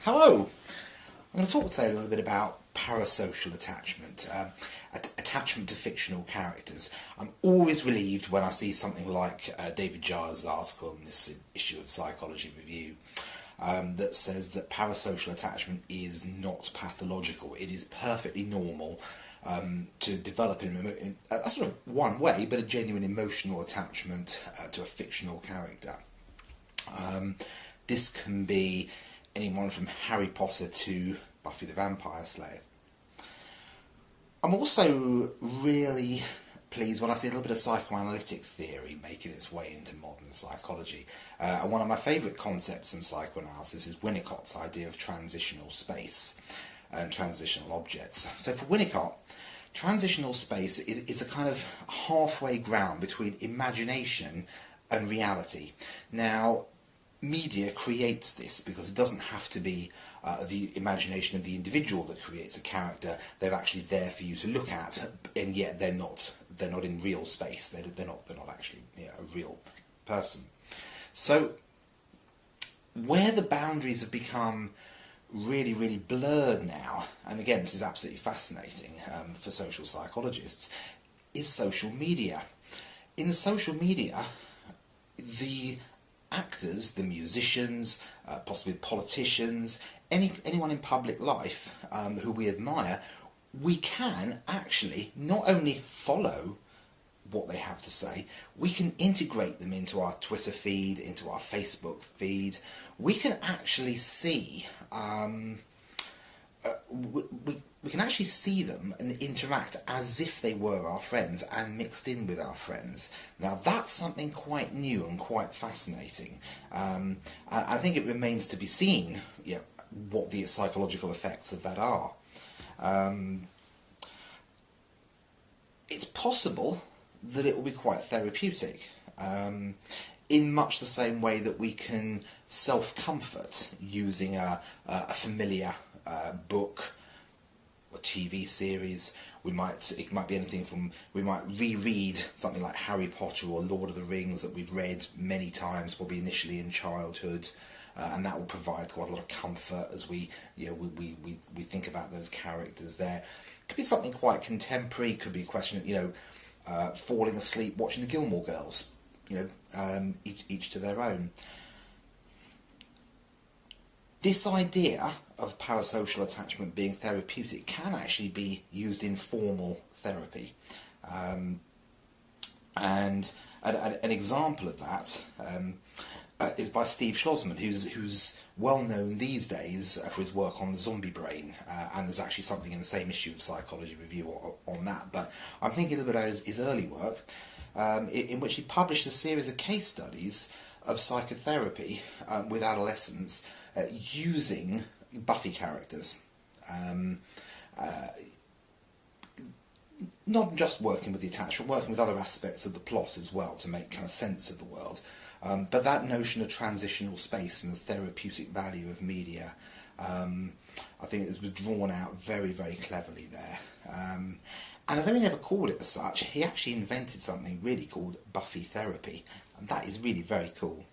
Hello! I'm going to talk today a little bit about parasocial attachment, attachment to fictional characters. I'm always relieved when I see something like David Jarvis' article in this issue of Psychology Review that says that parasocial attachment is not pathological. It is perfectly normal to develop in a sort of one way, but a genuine emotional attachment to a fictional character. This can be anyone from Harry Potter to Buffy the Vampire Slayer. I'm also really pleased when I see a little bit of psychoanalytic theory making its way into modern psychology. And one of my favourite concepts in psychoanalysis is Winnicott's idea of transitional space and transitional objects. So for Winnicott, transitional space is a kind of halfway ground between imagination and reality. Now, media creates this because it doesn't have to be the imagination of the individual that creates a character. They're actually there for you to look at, and yet they're not in real space. They're not actually a real person. So where the boundaries have become really blurred now, and again this is absolutely fascinating for social psychologists, is social media. In social media, the actors, the musicians, possibly politicians, anyone in public life who we admire, we can actually not only follow what they have to say, we can integrate them into our Twitter feed, into our Facebook feed. We can actually see we can actually see them and interact as if they were our friends and mixed in with our friends. Now that's something quite new and quite fascinating. I think it remains to be seen what the psychological effects of that are. It's possible that it will be quite therapeutic, in much the same way that we can self-comfort using a familiar book or TV series. It might be anything from, we might reread something like Harry Potter or Lord of the Rings that we've read many times, probably initially in childhood, and that will provide quite a lot of comfort as we think about those characters there. It could be something quite contemporary. It could be a question of falling asleep watching the Gilmore Girls. Each to their own. This idea of parasocial attachment being therapeutic can actually be used in formal therapy. And an example of that is by Steve Schlossman, who's well known these days for his work on the zombie brain, and there's actually something in the same issue of Psychology Review on that. But I'm thinking a little bit about his early work, in which he published a series of case studies of psychotherapy with adolescents using Buffy characters. Not just working with the attachment, working with other aspects of the plot as well to make kind of sense of the world. But that notion of transitional space and the therapeutic value of media, I think it was drawn out very cleverly there. And although he never called it as such, he actually invented something really called Buffy therapy, and that is really very cool.